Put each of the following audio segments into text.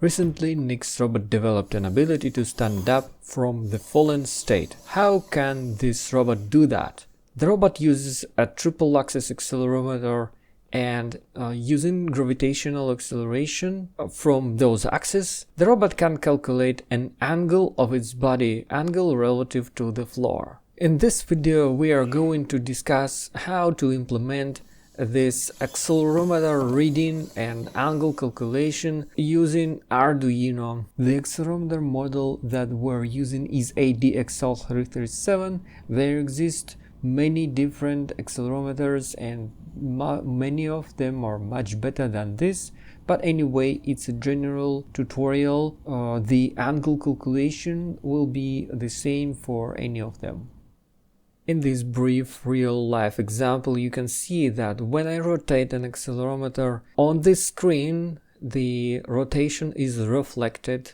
Recently, Nick's robot developed an ability to stand up from the fallen state. How can this robot do that? The robot uses a triple-axis accelerometer and using gravitational acceleration from those axes, the robot can calculate an angle of its body, angle relative to the floor. In this video, we are going to discuss how to implement this accelerometer reading and angle calculation using Arduino. The accelerometer model that we're using is ADXL337. There exist many different accelerometers and many of them are much better than this, but anyway, it's a general tutorial. The angle calculation will be the same for any of them. In this brief real-life example, you can see that when I rotate an accelerometer on this screen, the rotation is reflected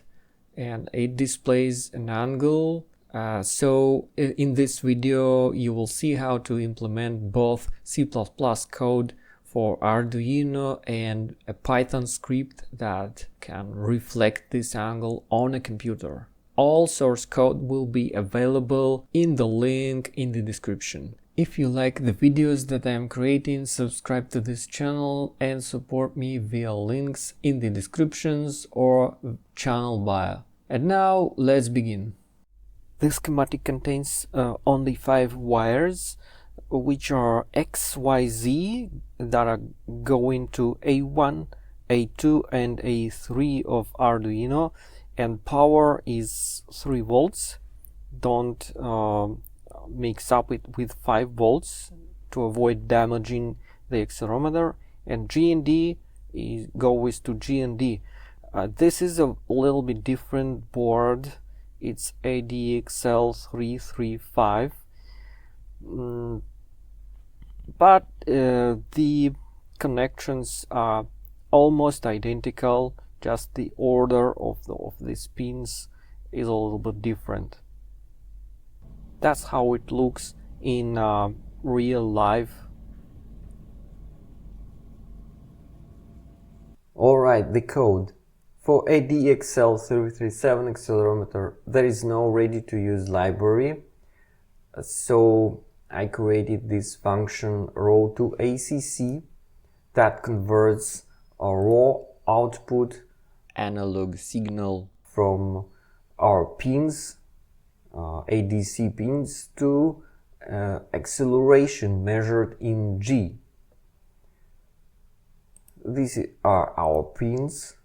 and it displays an angle. So in this video, you will see how to implement both C++ code for Arduino and a Python script that can reflect this angle on a computer. All source code will be available in the link in the description. If you like the videos that I am creating, subscribe to this channel and support me via links in the descriptions or channel bio. And now let's begin. This schematic contains only 5 wires, which are XYZ that are going to A1, A2 and A3 of Arduino, and power is 3 volts. Don't mix up it with 5 volts to avoid damaging the accelerometer, and GND goes to GND. This is a little bit different board. It's ADXL335, but the connections are almost identical, just the order of these pins is a little bit different. That's how it looks in real life. Alright, the code. For ADXL337 accelerometer, there is no ready-to-use library, so I created this function raw to ACC that converts a raw output analog signal from our pins, ADC pins, to acceleration measured in G. These are our pins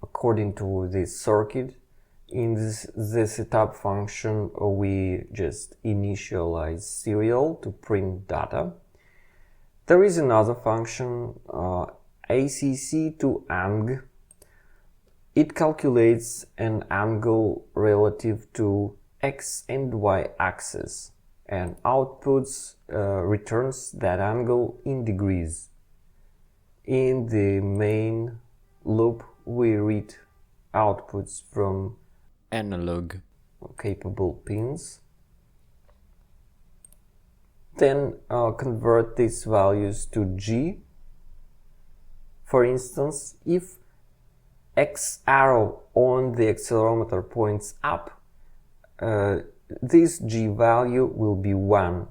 according to this circuit. In the setup function, we just initialize serial to print data. There is another function, ACC to ang. It calculates an angle relative to X and Y axis and outputs returns that angle in degrees. In the main loop, we read outputs from analog capable pins, then convert these values to G. For instance, if X arrow on the accelerometer points up, this G value will be 1.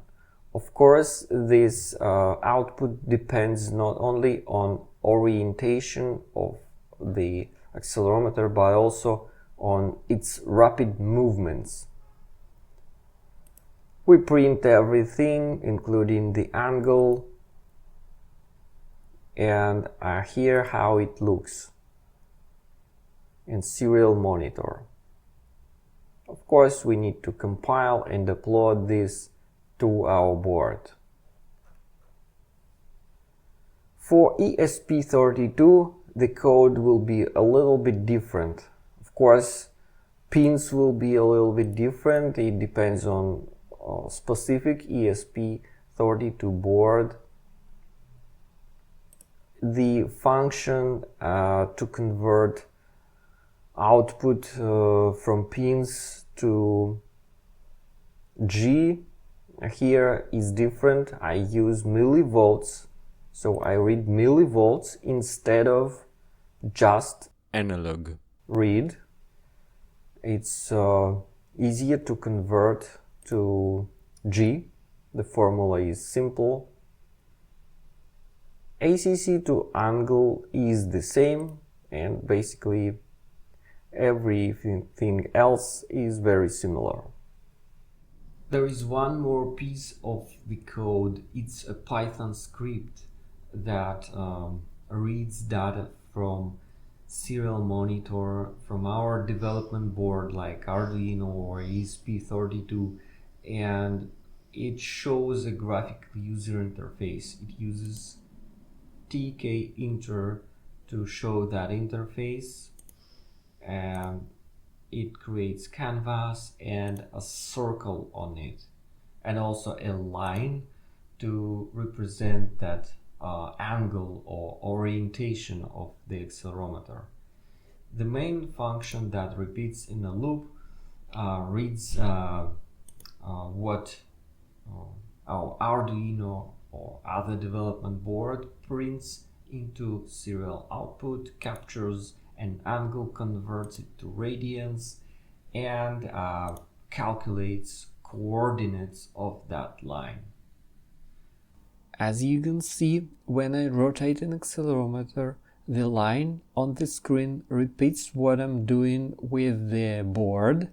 Of course, this output depends not only on orientation of the accelerometer but also on its rapid movements. We print everything, including the angle, and here how it looks in serial monitor. Of course, we need to compile and upload this to our board. For ESP32, the code will be a little bit different. Of course, pins will be a little bit different. It depends on specific ESP32 board. The function to convert output from pins to G here is different. I use millivolts, so I read millivolts instead of just analog. read. It's easier to convert to G. The formula is simple. ACC to angle is the same, and basically everything else is very similar. There is one more piece of the code. It's a Python script that reads data from serial monitor from our development board like Arduino or ESP32, and it shows a graphical user interface. It uses tkinter to show that interface, and it creates canvas and a circle on it, and also a line to represent that angle or orientation of the accelerometer. The main function that repeats in a loop reads what our Arduino or other development board prints into serial output, captures an angle, converts it to radians, and calculates coordinates of that line. As you can see, when I rotate an accelerometer, the line on the screen repeats what I'm doing with the board.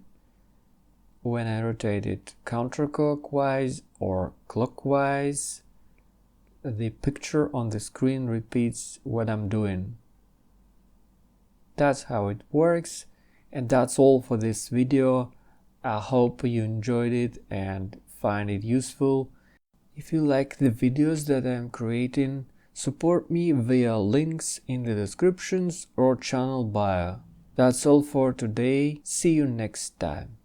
When I rotate it counterclockwise or clockwise, the picture on the screen repeats what I'm doing. That's how it works, and that's all for this video. I hope you enjoyed it and find it useful. If you like the videos that I'm creating, support me via links in the descriptions or channel bio. That's all for today. See you next time.